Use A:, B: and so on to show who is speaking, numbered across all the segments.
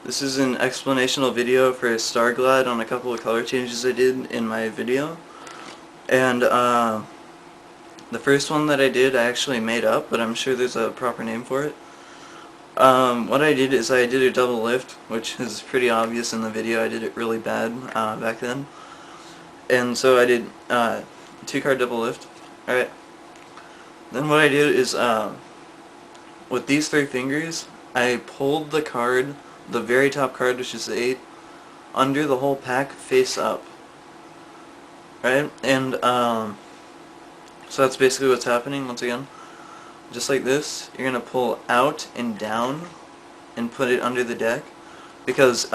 A: This is an explanational video for StarGlad on a couple of color changes I did in my video. And the first one that I did I actually made up, but I'm sure there's a proper name for it. What I did is I did a double lift, which is pretty obvious in the video. I did it really bad back then. And so I did two-card double lift. Alright. Then what I did is with these three fingers, I pulled the card, the very top card, which is the 8, under the whole pack face up. Right? And so that's basically what's happening once again. Just like this, you're going to pull out and down and put it under the deck. Because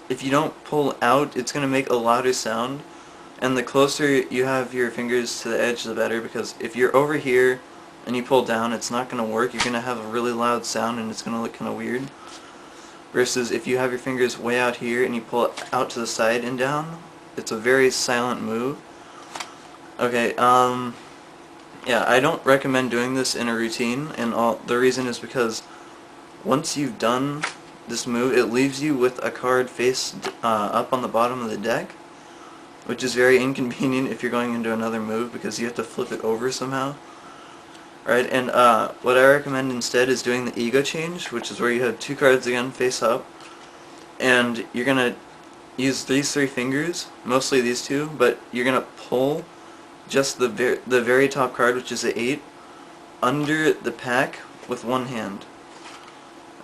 A: if you don't pull out, it's going to make a louder sound. And the closer you have your fingers to the edge, the better. Because if you're over here and you pull down, it's not going to work. You're going to have a really loud sound and it's going to look kind of weird. Versus if you have your fingers way out here and you pull it out to the side and down, it's a very silent move. Okay, yeah, I don't recommend doing this in a routine, and the reason is because once you've done this move, it leaves you with a card face up on the bottom of the deck, which is very inconvenient if you're going into another move because you have to flip it over somehow. Right, and what I recommend instead is doing the ego change, which is where you have two cards again face up, and you're going to use these three fingers, mostly these two, but you're going to pull just the very top card, which is the 8, under the pack with one hand.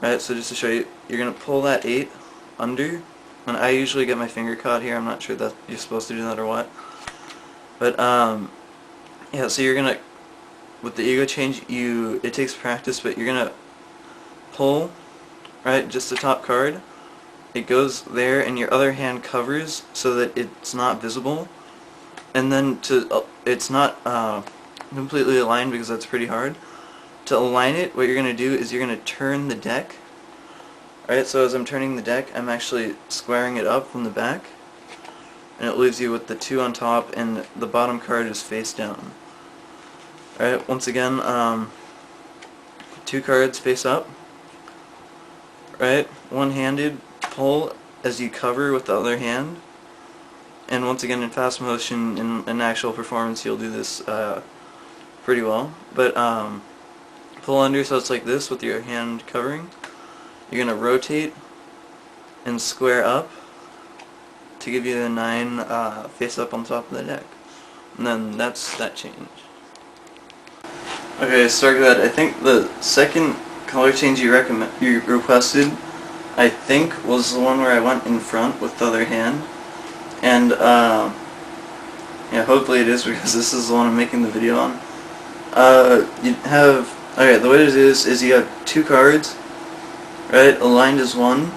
A: Right, so just to show you, you're going to pull that 8 under, and I usually get my finger caught here. I'm not sure that you're supposed to do that or what. But, yeah, so you're going to, with the ego change, it takes practice, but you're going to pull, right, just the top card. It goes there, and your other hand covers so that it's not visible. And then it's not completely aligned because that's pretty hard. To align it, what you're going to do is you're going to turn the deck. Alright, so as I'm turning the deck, I'm actually squaring it up from the back. And it leaves you with the 2 on top, and the bottom card is face down. Alright, once again, 2 cards face up. Right, one-handed pull as you cover with the other hand. And once again, in fast motion, in actual performance, you'll do this pretty well. But pull under, so it's like this with your hand covering. You're going to rotate and square up to give you the 9 face up on top of the deck. And then that's that change. Okay, StarGlad, I think the second color change you requested, I think, was the one where I went in front with the other hand. And, yeah, hopefully it is because this is the one I'm making the video on. You have, okay, the way it is you have 2 cards, right, aligned as one.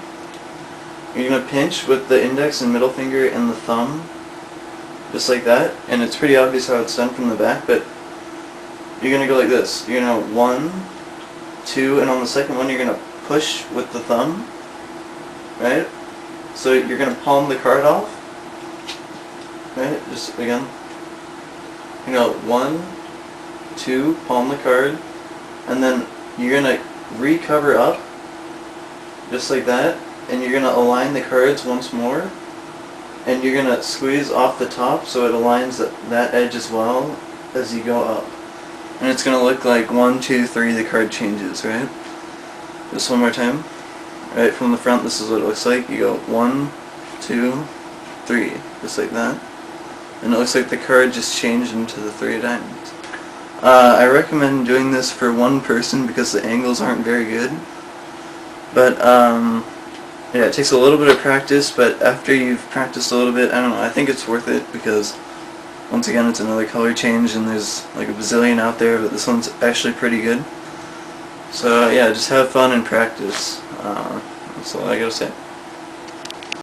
A: You're going to pinch with the index and middle finger and the thumb, just like that. And it's pretty obvious how it's done from the back, but you're going to go like this. You're going to 1, 2, and on the second one you're going to push with the thumb, right? So you're going to palm the card off. Right, just again, 1, 2, palm the card, and then you're going to recover up, just like that, and you're going to align the cards once more, and you're going to squeeze off the top so it aligns that edge as well as you go up. And it's going to look like 1, 2, 3, the card changes, right? Just one more time. Right, from the front, this is what it looks like. You go 1, 2, 3, just like that. And it looks like the card just changed into the 3 of diamonds. I recommend doing this for one person because the angles aren't very good. But, yeah, it takes a little bit of practice, but after you've practiced a little bit, I don't know, I think it's worth it because, once again, it's another color change and there's like a bazillion out there, but this one's actually pretty good. So, yeah, just have fun and practice. That's all I gotta say.